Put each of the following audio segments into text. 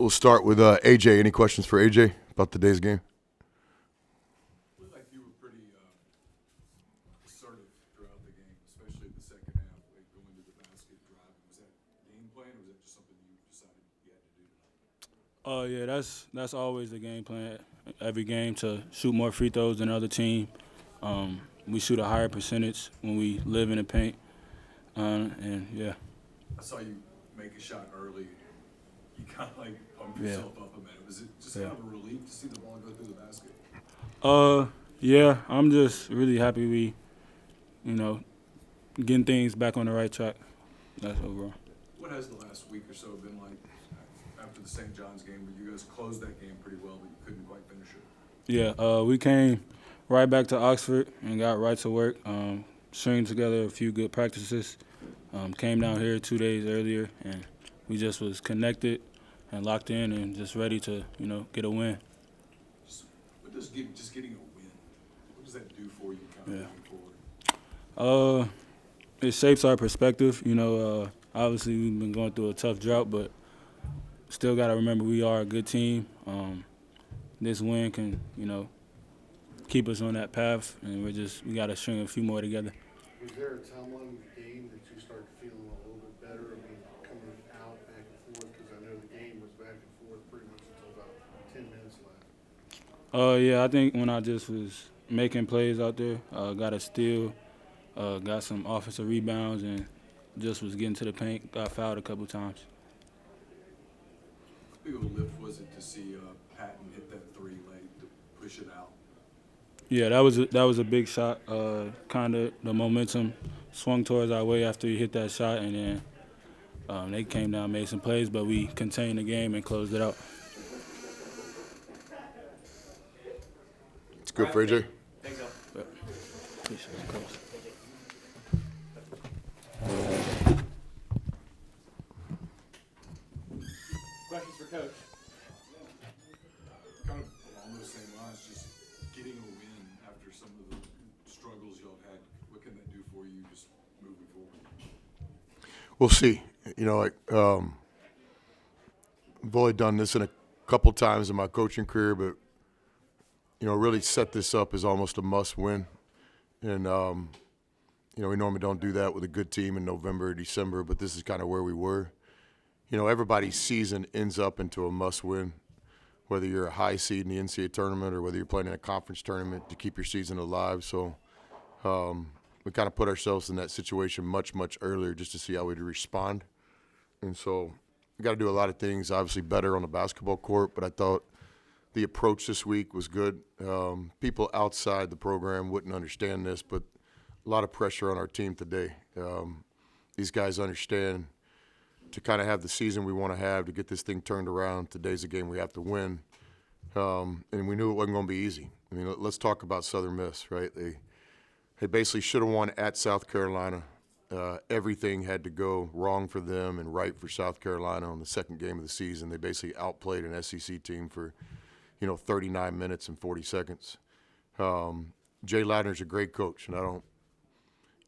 We'll start with AJ. Any questions for AJ about today's game? Looked like you were pretty assertive throughout the game, especially the second half, like going to the basket, driving. Was that game plan, or was that just something you decided you had to do tonight? Yeah, that's always the game plan. Every game to shoot more free throws than the other team. We shoot a higher percentage when we live in the paint, and yeah. I saw you make a shot early. You kind of like pumped yourself up a minute. Was it just kind of a relief to see the ball go through the basket? Yeah, I'm just really happy we, getting things back on the right track. That's overall. What has the last week or so been like after the St. John's game, where you guys closed that game pretty well, but you couldn't quite finish it? Yeah, we came right back to Oxford and got right to work, stringing together a few good practices. Came down here 2 days earlier, and we just was connected and locked in and just ready to, get a win. What does just getting a win, what does that do for you kind of moving forward? It shapes our perspective. Obviously we've been going through a tough drought, but still got to remember we are a good team. This win can, keep us on that path, and we got to string a few more together. Was there a time on the game that you started feeling a little bit better? I mean, coming out back and forth, because I know the game was back and forth pretty much until about 10 minutes left. Yeah, I think when I just was making plays out there, got a steal, got some offensive rebounds, and just was getting to the paint, got fouled a couple times. How big of a lift was it to see Patton hit that three late to push it out? Yeah, that was a big shot. Kind of the momentum swung towards our way after he hit that shot, and then they came down, made some plays, but we contained the game and closed it out. It's good for AJ. Thanks, Al. But, appreciate it, Coach. Questions for Coach? Kind of along those same lines, just getting a win after some of the struggles y'all had, what can that do for you just moving forward? We'll see. I've only done this in a couple times in my coaching career, but really set this up as almost a must-win. And we normally don't do that with a good team in November or December, but this is kind of where we were. Everybody's season ends up into a must-win, whether you're a high seed in the NCAA tournament or whether you're playing in a conference tournament to keep your season alive. So we kind of put ourselves in that situation much, much earlier just to see how we'd respond. And so we got to do a lot of things, obviously better on the basketball court, but I thought the approach this week was good. People outside the program wouldn't understand this, but a lot of pressure on our team today. These guys understand to kind of have the season we want to have to get this thing turned around. Today's a game we have to win. And we knew it wasn't going to be easy. I mean, let's talk about Southern Miss, right? They basically should have won at South Carolina. Everything had to go wrong for them and right for South Carolina on the second game of the season. They basically outplayed an SEC team for, 39 minutes and 40 seconds. Jay Ladner's a great coach, and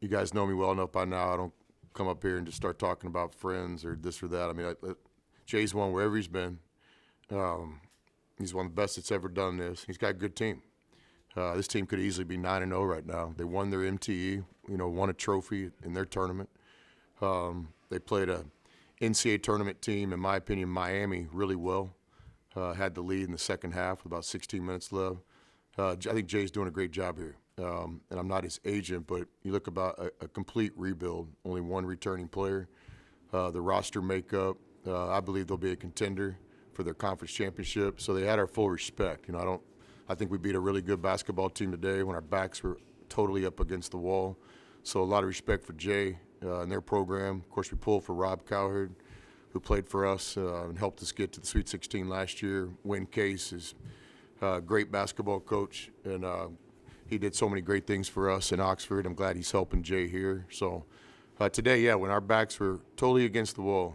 you guys know me well enough by now. I don't come up here and just start talking about friends or this or that. I mean, Jay's won wherever he's been. He's one of the best that's ever done this. He's got a good team. This team could easily be 9-0 right now. They won their MTE, won a trophy in their tournament. They played a NCAA tournament team, in my opinion, Miami, really well. Had the lead in the second half with about 16 minutes left. I think Jay's doing a great job here. And I'm not his agent, but you look about a complete rebuild, only one returning player. The roster makeup, I believe they'll be a contender for their conference championship. So they had our full respect. I think we beat a really good basketball team today when our backs were totally up against the wall. So a lot of respect for Jay and their program. Of course, we pulled for Rob Cowherd, who played for us and helped us get to the Sweet 16 last year. Win Case is a great basketball coach, and he did so many great things for us in Oxford. I'm glad he's helping Jay here. So today, when our backs were totally against the wall,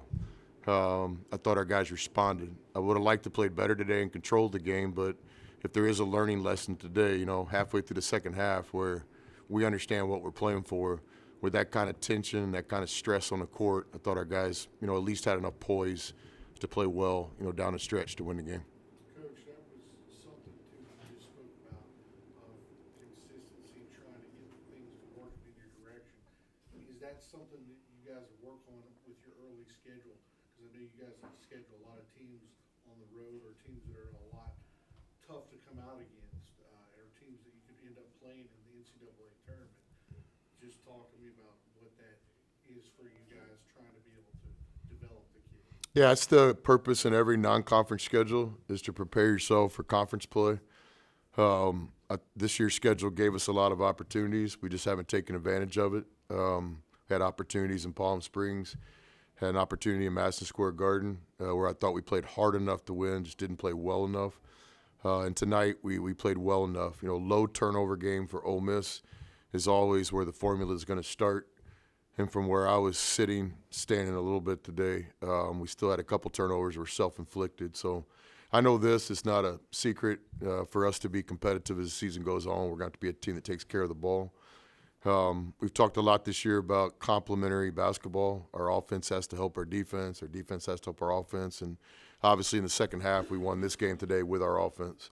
I thought our guys responded. I would have liked to play better today and controlled the game, but if there is a learning lesson today, halfway through the second half where we understand what we're playing for, with that kind of tension, that kind of stress on the court, I thought our guys, at least had enough poise to play well, down the stretch to win the game. Coach, that was something too you just spoke about, of consistency, trying to get things to work in your direction. Is that something that you guys work on with your early schedule? Because I know you guys schedule a lot of teams on the road, or teams that are a lot tough to come out against, or teams that you could end up playing in the NCAA tournament. Just talk to me about what that is for you guys, trying to be able to develop the kids. Yeah, it's the purpose in every non-conference schedule is to prepare yourself for conference play. This year's schedule gave us a lot of opportunities. We just haven't taken advantage of it. Had opportunities in Palm Springs, had an opportunity in Madison Square Garden where I thought we played hard enough to win, just didn't play well enough. And tonight we played well enough. Low turnover game for Ole Miss is always where the formula is going to start. And from where I was standing a little bit today, we still had a couple turnovers that were self-inflicted. So I know this is not a secret for us to be competitive as the season goes on. We're going to have to be a team that takes care of the ball. We've talked a lot this year about complementary basketball. Our offense has to help our defense has to help our offense. And obviously in the second half, we won this game today with our offense.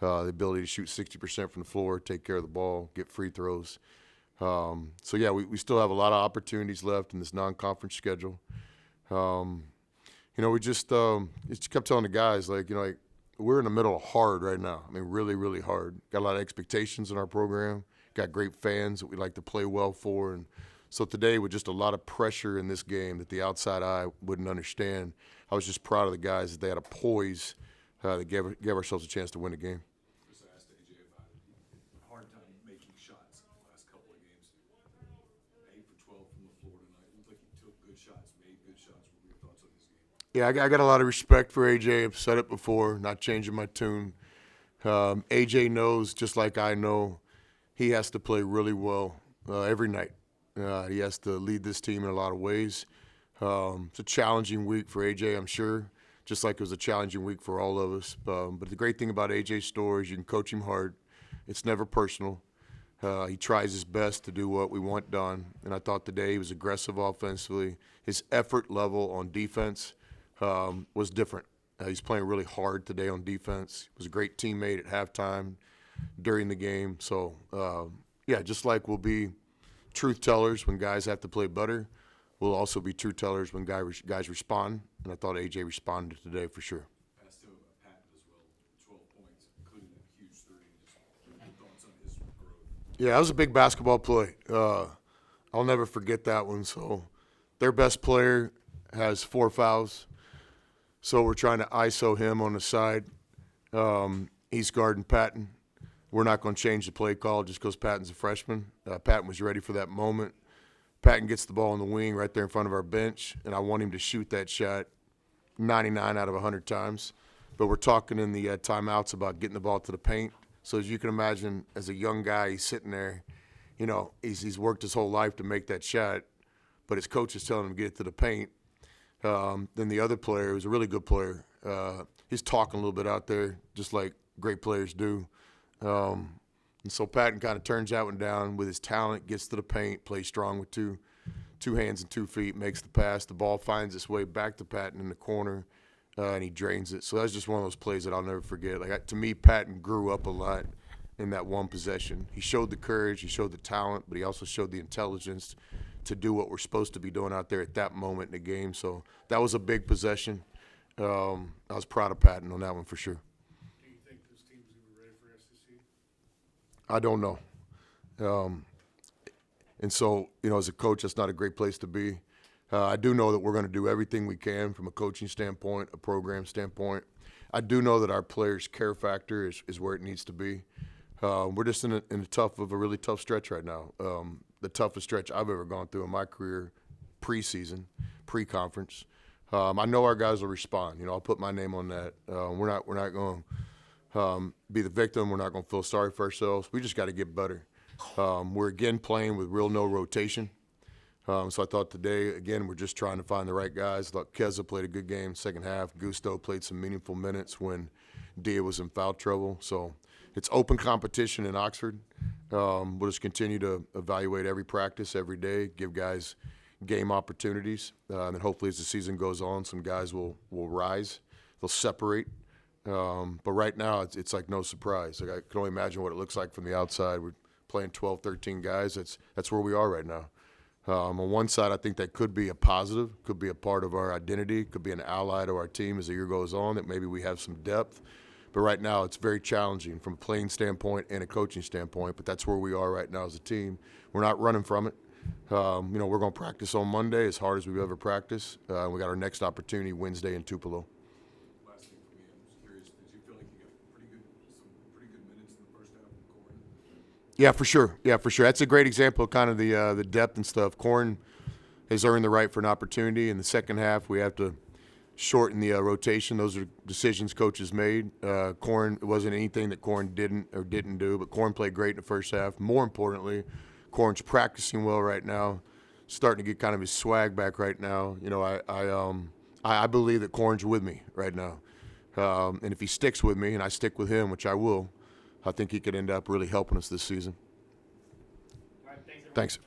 The ability to shoot 60% from the floor, take care of the ball, get free throws. So yeah, we still have a lot of opportunities left in this non-conference schedule. We just kept telling the guys, we're in the middle of hard right now. I mean, really, really hard. Got a lot of expectations in our program. Got great fans that we like to play well for. And so today, with just a lot of pressure in this game that the outside eye wouldn't understand, I was just proud of the guys that they had a poise that gave ourselves a chance to win the game. Just asked AJ about it. He had a hard time making shots the last couple of games. 8 for 12 from the floor tonight. Looked like he took good shots, made good shots. What were your thoughts on his game? Yeah, I got a lot of respect for AJ. I've said it before, not changing my tune. AJ knows, just like I know, he has to play really well every night. He has to lead this team in a lot of ways. It's a challenging week for AJ, I'm sure, just like it was a challenging week for all of us. But the great thing about AJ Storr is you can coach him hard. It's never personal. He tries his best to do what we want done. And I thought today he was aggressive offensively. His effort level on defense was different. He's playing really hard today on defense. He was a great teammate at halftime, during the game. So, just like we'll be truth tellers when guys have to play better, we'll also be truth tellers when guys respond. And I thought AJ responded today for sure. Passed to Patton as well, 12 points, including that huge three. Just your thoughts on his growth? Yeah, that was a big basketball play. I'll never forget that one. So their best player has 4 fouls. So we're trying to ISO him on the side. He's guarding Patton. We're not going to change the play call just because Patton's a freshman. Patton was ready for that moment. Patton gets the ball in the wing right there in front of our bench, and I want him to shoot that shot 99 out of 100 times. But we're talking in the timeouts about getting the ball to the paint. So as you can imagine, as a young guy, he's sitting there. He's worked his whole life to make that shot, but his coach is telling him to get it to the paint. Then the other player, who's a really good player, he's talking a little bit out there, just like great players do. And so Patton kind of turns that one down with his talent, gets to the paint, plays strong with two hands and 2 feet, makes the pass. The ball finds its way back to Patton in the corner, and he drains it. So that's just one of those plays that I'll never forget. To me, Patton grew up a lot in that one possession. He showed the courage, he showed the talent, but he also showed the intelligence to do what we're supposed to be doing out there at that moment in the game. So that was a big possession. I was proud of Patton on that one for sure. Do you think this team's going to be ready for SEC? I don't know. And so, as a coach, that's not a great place to be. I do know that we're going to do everything we can from a coaching standpoint, a program standpoint. I do know that our players' care factor is where it needs to be. We're just in a really tough stretch right now. The toughest stretch I've ever gone through in my career, preseason, pre-conference. I know our guys will respond. I'll put my name on that. We're not going to be the victim. We're not going to feel sorry for ourselves. We just got to get better. We're again playing with no rotation. So I thought today, again, we're just trying to find the right guys. I thought Keza played a good game second half. Gusto played some meaningful minutes when Dia was in foul trouble. So it's open competition in Oxford. We'll just continue to evaluate every practice, every day, give guys, game opportunities. And then hopefully as the season goes on, some guys will rise. They'll separate. But right now, it's like no surprise. Like I can only imagine what it looks like from the outside. We're playing 12, 13 guys. That's where we are right now. On one side, I think that could be a positive, could be a part of our identity, could be an ally to our team as the year goes on, that maybe we have some depth. But right now, it's very challenging from a playing standpoint and a coaching standpoint. But that's where we are right now as a team. We're not running from it. We're going to practice on Monday as hard as we've ever practiced. We got our next opportunity Wednesday in Tupelo. Last thing for me, I'm just curious, did you feel like you got some pretty good minutes in the first half from Corn? Yeah, for sure. Yeah, for sure. That's a great example of kind of the depth and stuff. Corn has earned the right for an opportunity. In the second half, we have to shorten the rotation. Those are decisions coaches made. Corn, it wasn't anything that Corn didn't do, but Corn played great in the first half. More importantly, Corn's practicing well right now, starting to get kind of his swag back right now. You know, I believe that Corn's with me right now. And if he sticks with me and I stick with him, which I will, I think he could end up really helping us this season. All right, thanks, everyone. Thanks.